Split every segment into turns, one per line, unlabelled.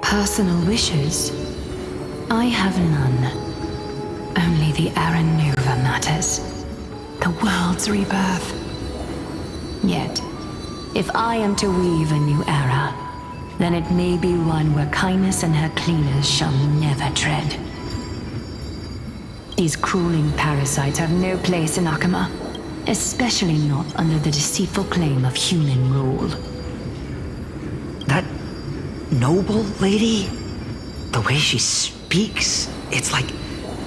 Personal wishes? I have none. Only the era nova matters. The world's rebirth. Yet, if I am to weave a new era, then it may be one where kindness and her cleaners shall never tread. These crawling parasites have no place in Akama, especially not under the deceitful claim of human rule.
That noble lady? The way she speaks, it's like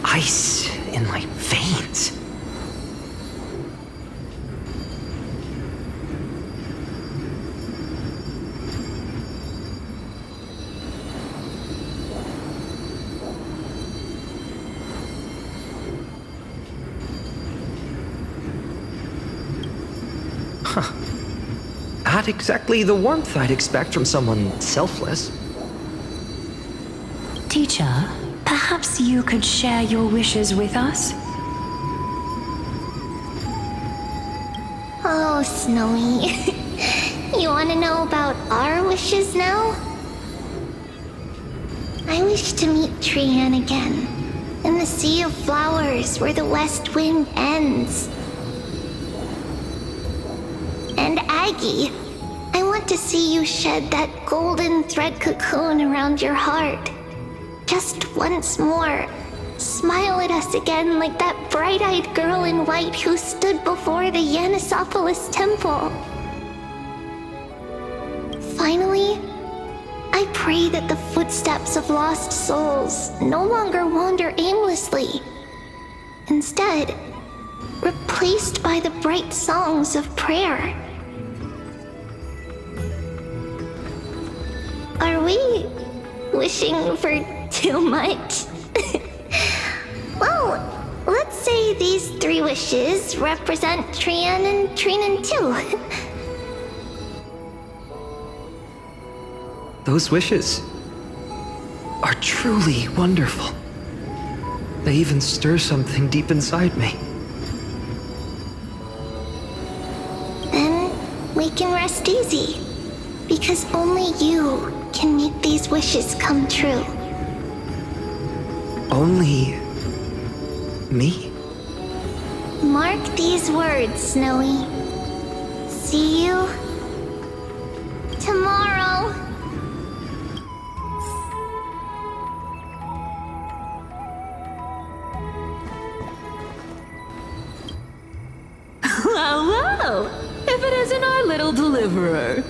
ice in my veins. Huh. Not exactly the warmth I'd expect from someone selfless.
Teacher, perhaps you could share your wishes with us?
Oh, Snowy. You want to know about our wishes now? I wish to meet Trian again, in the Sea of Flowers where the west wind ends. And Aggie, I want to see you shed that golden thread cocoon around your heart. Just once more. Smile at us again like that bright-eyed girl in white who stood before the Yanisopolis temple. Finally, I pray that the footsteps of lost souls no longer wander aimlessly. Instead, replaced by the bright songs of prayer. Are we wishing for too much? Well, let's say these 3 wishes represent Trian and Trinan too.
Those wishes are truly wonderful. They even stir something deep inside me.
Then we can rest easy, because only you can make these wishes come true.
Only me?
Mark these words, Snowy. See you tomorrow.
Well, if it isn't our little deliverer.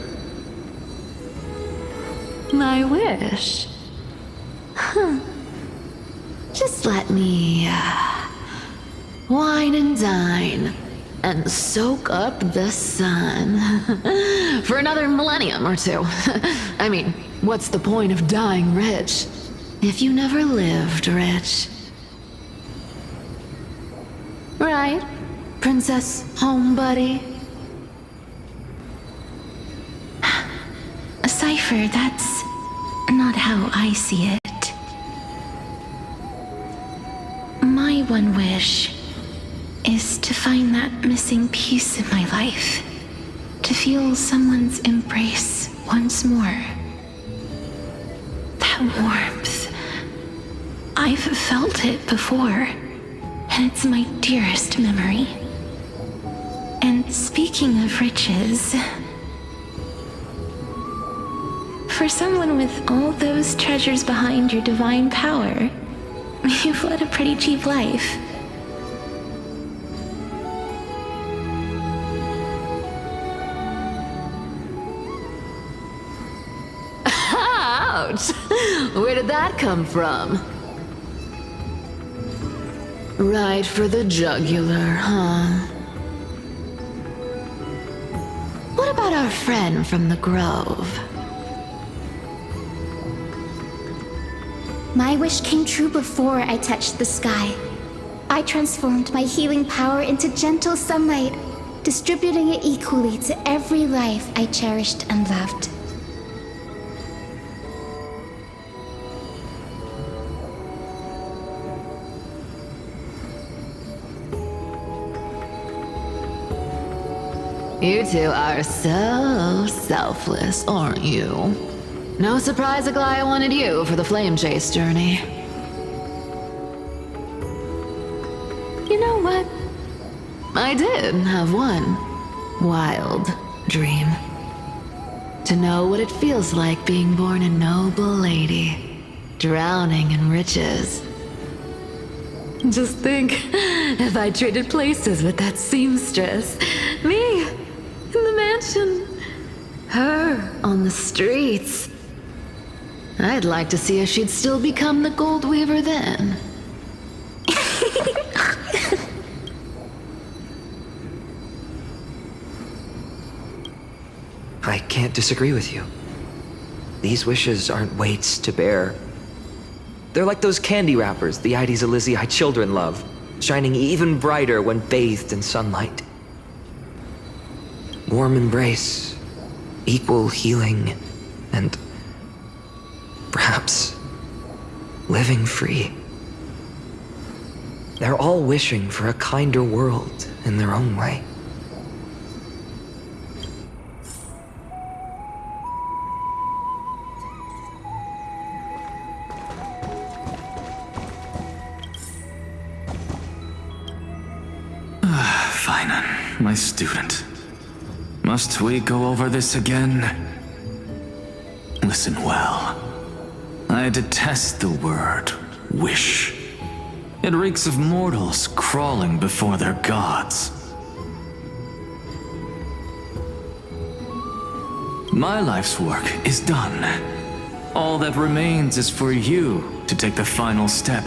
My wish. Just let me wine and dine and soak up the sun for another millennium or 2. I mean, what's the point of dying rich if you never lived rich? Right, Princess Homebuddy? Cypher, that's not how I see it. My one wish is to find that missing piece in my life. To feel someone's embrace once more. That warmth. I've felt it before, and it's my dearest memory. And speaking of riches, for someone with all those treasures behind your divine power, you've led a pretty cheap life. Ouch! Where did that come from? Right for the jugular, huh? What about our friend from the Grove?
My wish came true before I touched the sky. I transformed my healing power into gentle sunlight, distributing it equally to every life I cherished and loved.
You two are so selfless, aren't you? No surprise Aglaya wanted you for the flame chase journey. You know what? I did have one wild dream. To know what it feels like being born a noble lady, drowning in riches. Just think, if I traded places with that seamstress, me in the mansion, her on the streets. I'd like to see if she'd still become the gold weaver then.
I can't disagree with you. These wishes aren't weights to bear. They're like those candy wrappers the Ides Elysiae children love, shining even brighter when bathed in sunlight. Warm embrace, equal healing, and perhaps living free. They're all wishing for a kinder world in their own way.
Phainon, my student. Must we go over this again? Listen well. I detest the word wish. It reeks of mortals crawling before their gods. My life's work is done. All that remains is for you to take the final step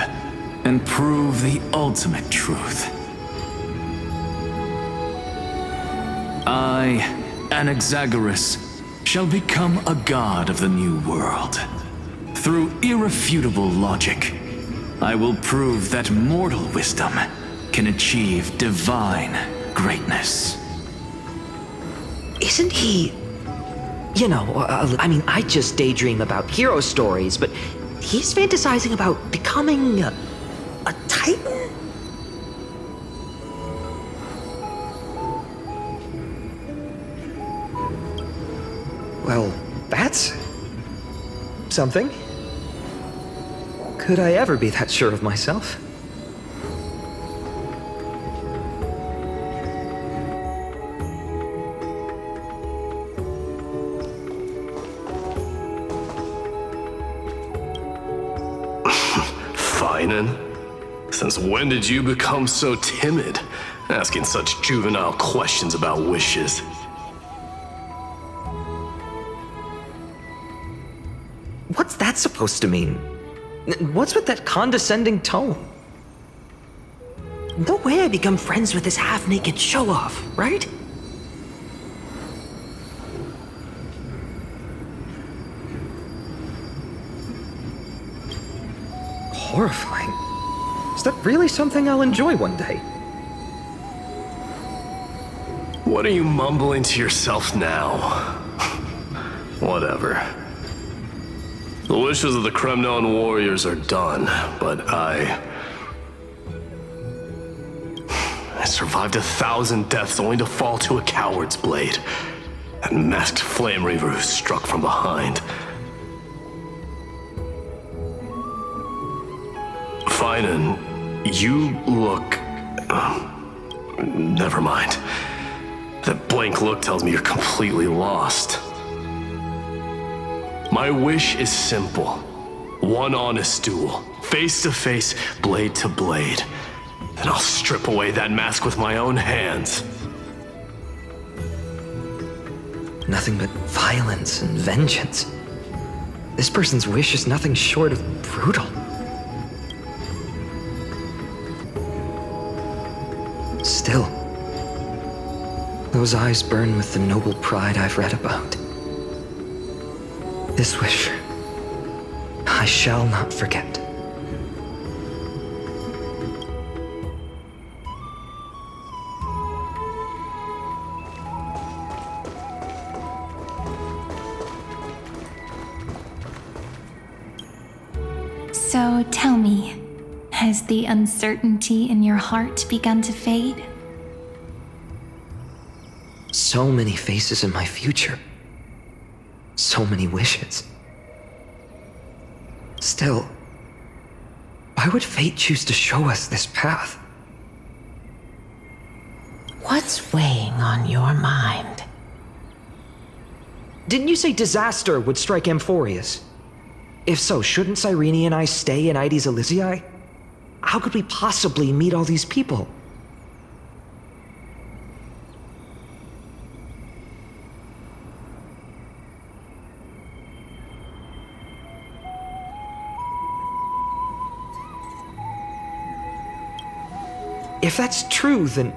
and prove the ultimate truth. I, Anaxagoras, shall become a god of the new world. Through irrefutable logic, I will prove that mortal wisdom can achieve divine greatness.
Isn't he... You know, I just daydream about hero stories, but he's fantasizing about becoming a titan? Well, that's something. Could I ever be that sure of myself?
Phainon? Since when did you become so timid, asking such juvenile questions about wishes?
What's that supposed to mean? What's with that condescending tone? No way I become friends with this half-naked show-off, right? Horrifying. Is that really something I'll enjoy one day?
What are you mumbling to yourself now? Whatever. The wishes of the Kremnon warriors are done, but I survived 1,000 deaths only to fall to a coward's blade. That masked flame reaver who struck from behind. Phainon, you look... never mind. That blank look tells me you're completely lost. My wish is simple. One honest duel, face to face, blade to blade. Then I'll strip away that mask with my own hands.
Nothing but violence and vengeance. This person's wish is nothing short of brutal. Still, those eyes burn with the noble pride I've read about. This wish, I shall not forget.
So tell me, has the uncertainty in your heart begun to fade?
So many faces in my future. So many wishes. Still, why would fate choose to show us this path?
What's weighing on your mind?
Didn't you say disaster would strike Amphoreus? If so, shouldn't Cyrene and I stay in Heirs Elysiae? How could we possibly meet all these people? If that's true, then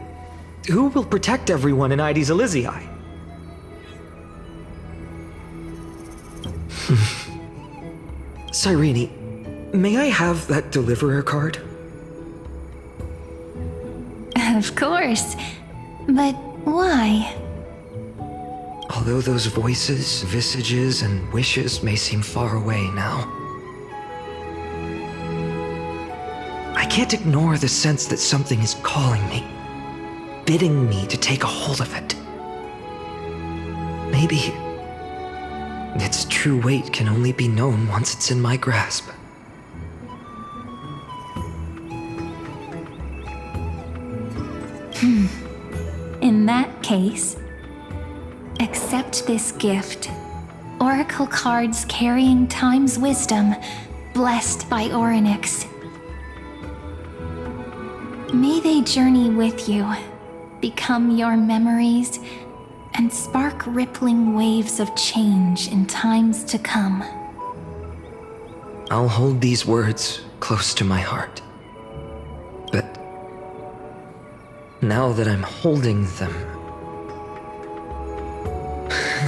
who will protect everyone in Heirs Elysiae? Cyrene, may I have that deliverer card?
Of course. But why?
Although those voices, visages, and wishes may seem far away now, I can't ignore the sense that something is calling me, bidding me to take a hold of it. Maybe its true weight can only be known once it's in my grasp.
In that case, accept this gift. Oracle cards carrying time's wisdom, blessed by Orynyx. May they journey with you, become your memories, and spark rippling waves of change in times to come.
I'll hold these words close to my heart. But now that I'm holding them,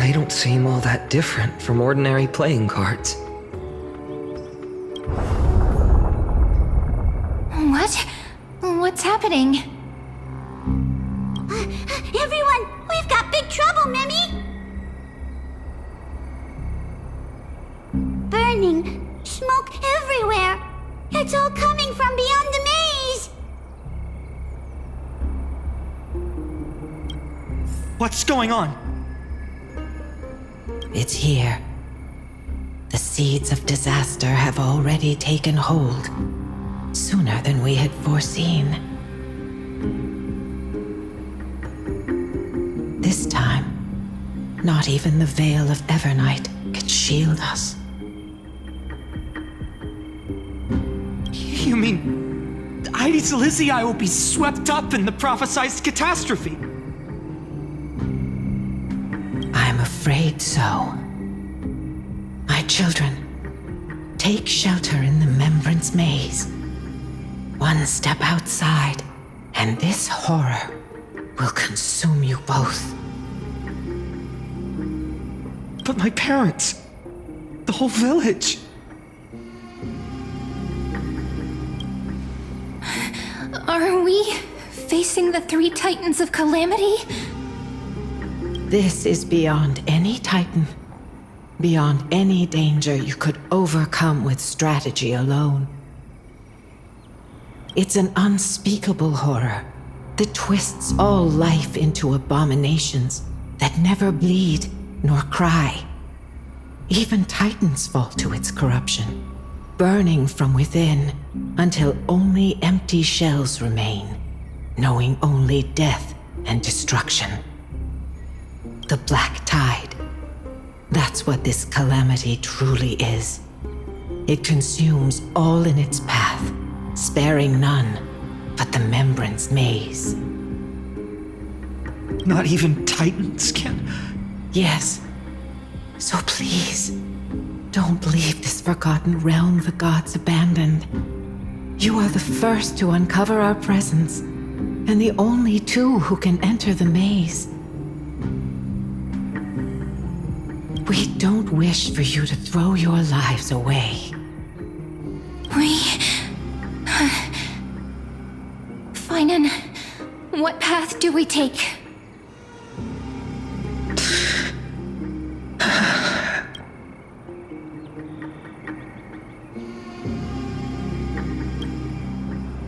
they don't seem all that different from ordinary playing cards.
What? What's happening?
Everyone, we've got big trouble, Mimi! Burning, smoke everywhere. It's all coming from beyond the maze.
What's going on?
It's here. The seeds of disaster have already taken hold, sooner than we had foreseen. This time, not even the veil of Evernight can shield us.
You mean Heirs Elysiae will be swept up in the prophesized catastrophe?
I'm afraid so. My children, take shelter in the Membrance Maze. One step outside, and this horror will consume you both.
But my parents, the whole village.
Are we facing the three titans of calamity?
This is beyond any Titan, beyond any danger you could overcome with strategy alone. It's an unspeakable horror that twists all life into abominations that never bleed nor cry. Even Titans fall to its corruption, burning from within until only empty shells remain, knowing only death and destruction. The Black Tide. That's what this calamity truly is. It consumes all in its path, sparing none but the Membrance Maze.
Not even Titans can...
Yes. So please, don't leave this forgotten realm the gods abandoned. You are the first to uncover our presence, and the only two who can enter the maze. We don't wish for you to throw your lives away.
Phainon, what path do we take?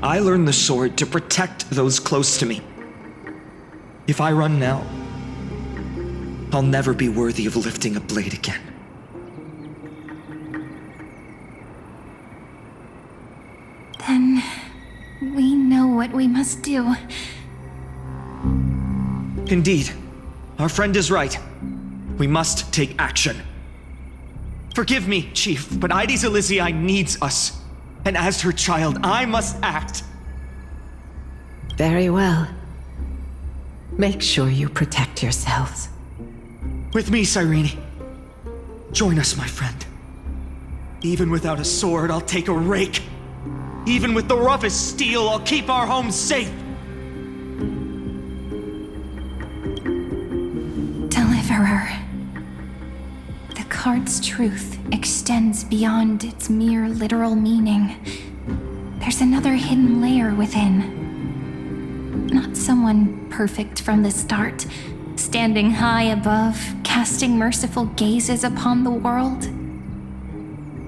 I learned the sword to protect those close to me. If I run now, I'll never be worthy of lifting a blade again.
what we must do.
Indeed. Our friend is right. We must take action. Forgive me, Chief, but Eides Elysiae needs us. And as her child, I must act.
Very well. Make sure you protect yourselves.
With me, Cyrene. Join us, my friend. Even without a sword, I'll take a rake. Even with the roughest steel, I'll keep our home safe.
Deliverer. The card's truth extends beyond its mere literal meaning. There's another hidden layer within. Not someone perfect from the start, standing high above, casting merciful gazes upon the world.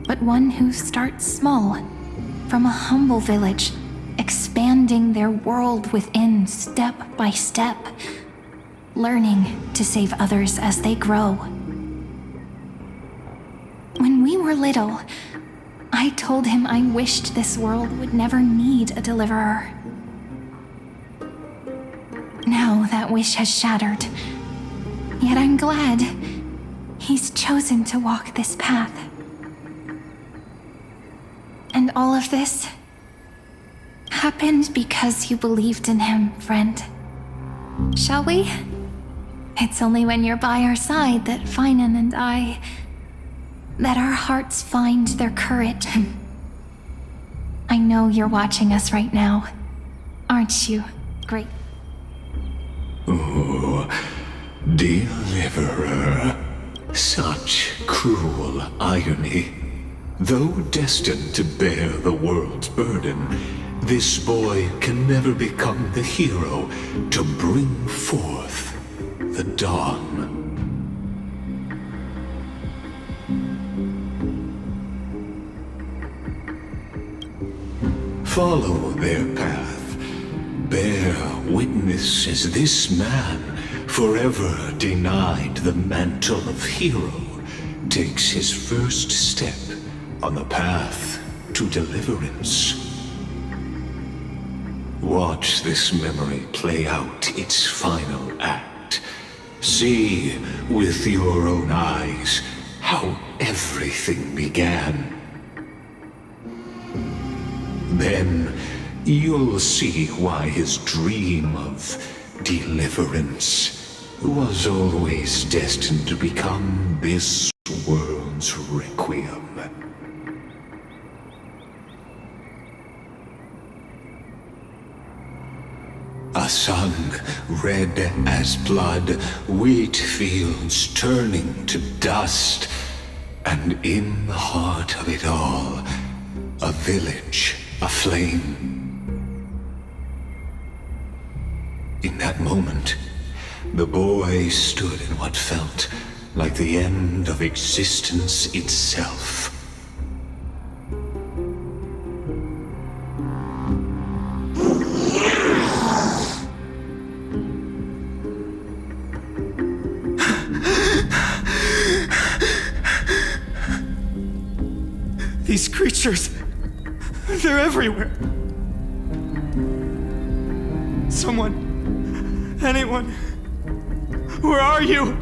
But one who starts small, from a humble village, expanding their world within step by step, learning to save others as they grow. When we were little, I told him I wished this world would never need a deliverer. Now that wish has shattered. Yet I'm glad he's chosen to walk this path. And all of this happened because you believed in him, friend. Shall we? It's only when you're by our side that Phainon and that our hearts find their courage. I know you're watching us right now. Aren't you, great?
Oh, deliverer. Such cruel irony. Though destined to bear the world's burden, this boy can never become the hero to bring forth the dawn. Follow their path. Bear witness as this man, forever denied the mantle of hero, takes his first step on the path to deliverance. Watch this memory play out its final act. See with your own eyes how everything began. Then you'll see why his dream of deliverance was always destined to become this world's requiem. A sun red as blood, wheat fields turning to dust, and in the heart of it all, a village aflame. In that moment, the boy stood in what felt like the end of existence itself.
These creatures, they're everywhere. Someone, anyone, where are you?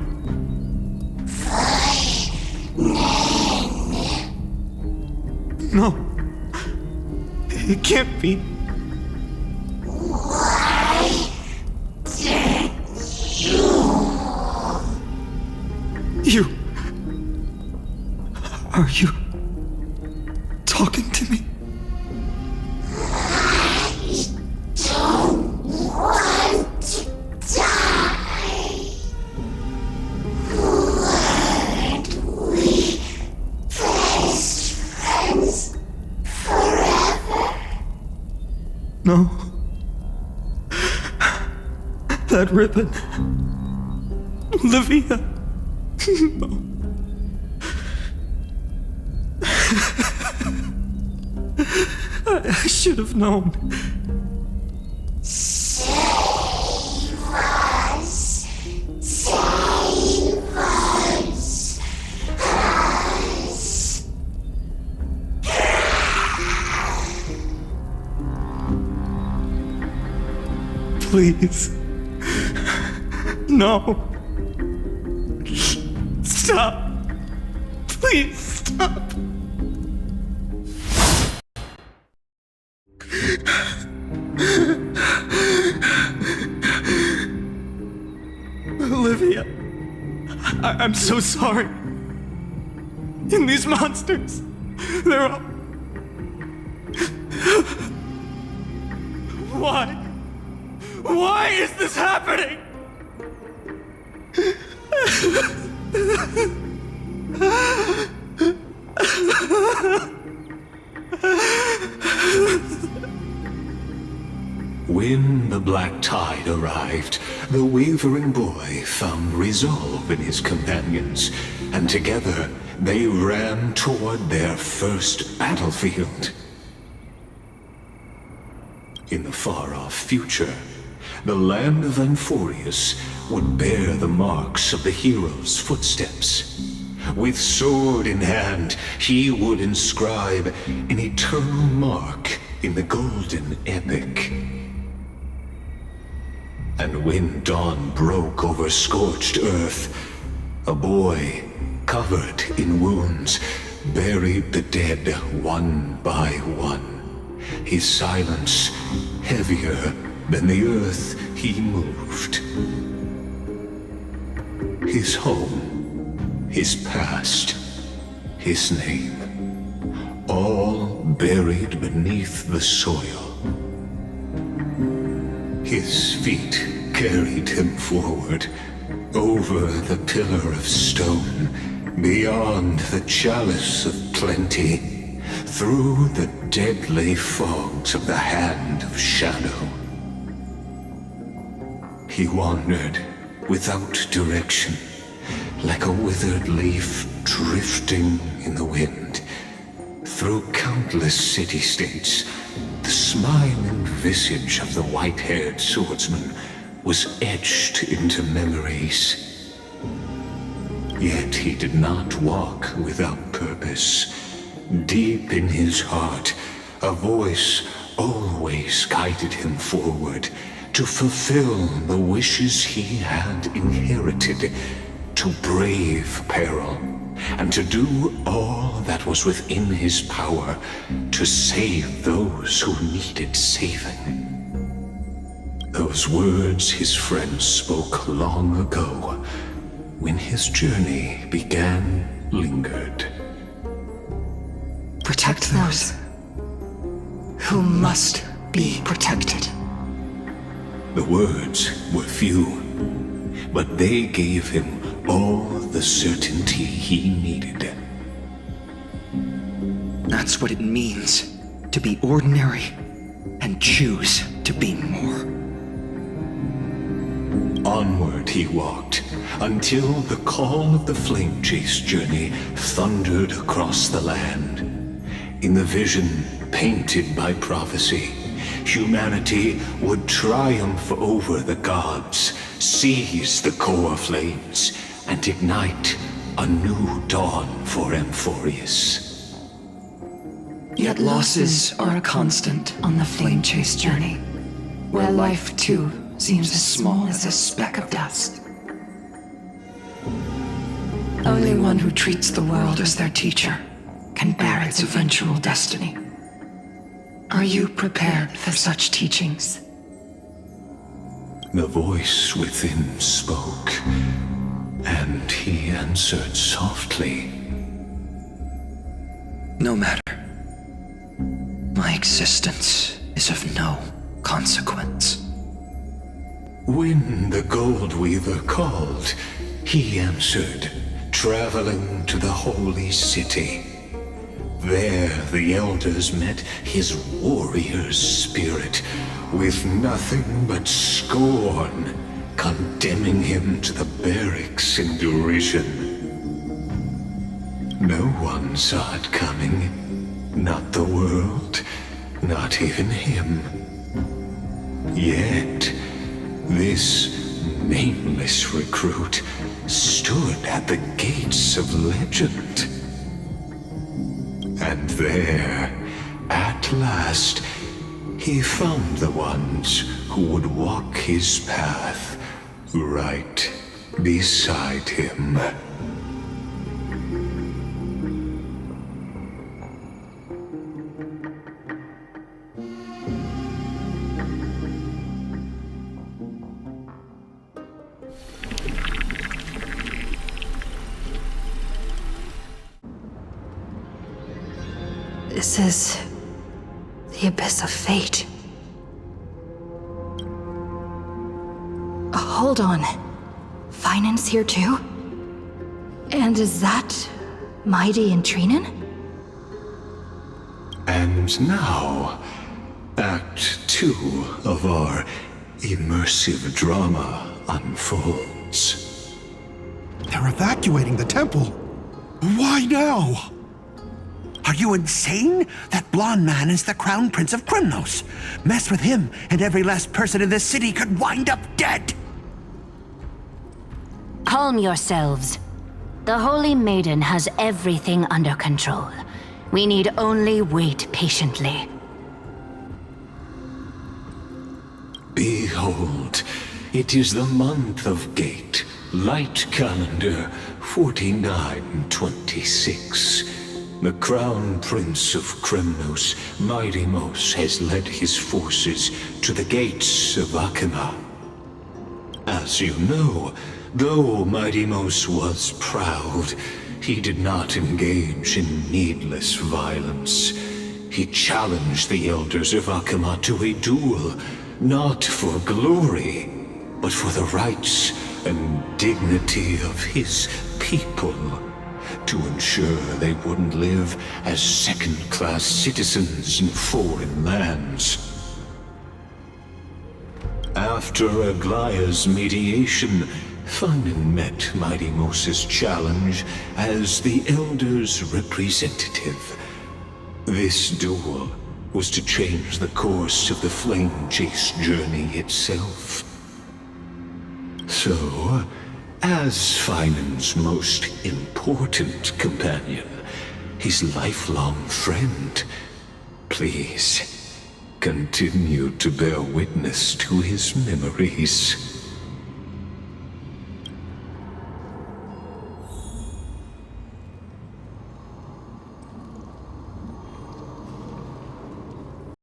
No, it can't be. Are you talking to me?
I don't want to die. Weren't we best friends forever?
No. That ribbon. Olivia. No. I should have known.
Save us. Save us. Us.
Please. No. Stop. Please stop. Olivia, I'm so sorry. And these monsters, they're all... Why? Why is this happening?
When the black tide arrived, the wavering boy found resolve in his companions, and together they ran toward their first battlefield. In the far-off future, the land of Amphoreus would bear the marks of the hero's footsteps. With sword in hand, he would inscribe an eternal mark in the golden epic. And when dawn broke over scorched earth, a boy, covered in wounds, buried the dead one by one, his silence heavier than the earth he moved. His home, his past, his name, all buried beneath the soil. His feet carried him forward, over the pillar of stone, beyond the chalice of plenty, through the deadly fogs of the hand of shadow. He wandered without direction, like a withered leaf drifting in the wind, through countless city-states. The smiling visage of the white-haired swordsman was etched into memories. Yet he did not walk without purpose. Deep in his heart, a voice always guided him forward to fulfill the wishes he had inherited, to brave peril, and to do all that was within his power to save those who needed saving. Those words his friend spoke long ago, when his journey began, lingered.
Protect those who must be protected.
The words were few, but they gave him all the certainty he needed.
That's what it means to be ordinary and choose to be more.
Onward he walked, until the call of the flame chase journey thundered across the land. In the vision painted by prophecy, humanity would triumph over the gods, seize the core flames, and ignite a new dawn for Amphoreus.
Yet losses are a constant on the flame chase journey, where life too seems as small as a speck of dust. Only one who treats the world as their teacher can bear its eventual destiny. Are you prepared for such teachings?
The voice within spoke, and he answered softly.
No matter. My existence is of no consequence.
When the Gold Weaver called, he answered, traveling to the holy city. There the elders met his warrior's spirit, with nothing but scorn, condemning him to the barracks in derision. No one saw it coming, not the world, not even him. Yet, this nameless recruit stood at the gates of legend. And there, at last, he found the ones who would walk his path right beside him.
This is the abyss of fate. Hold on. Phainon's here too? And is that Mighty and Trinan?
And now, Act 2 of our immersive drama unfolds.
They're evacuating the temple. Why now? Are you insane? That blonde man is the Crown Prince of Krymnos. Mess with him, and every last person in this city could wind up dead.
Calm yourselves. The Holy Maiden has everything under control. We need only wait patiently.
Behold, it is the month of Gate, light calendar 4926. The Crown Prince of Krymnos, Midimos, has led his forces to the gates of Akima. As you know, though Midimos was proud, he did not engage in needless violence. He challenged the elders of Akima to a duel, not for glory, but for the rights and dignity of his people, to ensure they wouldn't live as second-class citizens in foreign lands. After Aglaya's mediation, Phainon met Midimos' challenge as the Elder's representative. This duel was to change the course of the Flame Chase journey itself. So, as Phainon's most important companion, his lifelong friend, please continue to bear witness to his memories.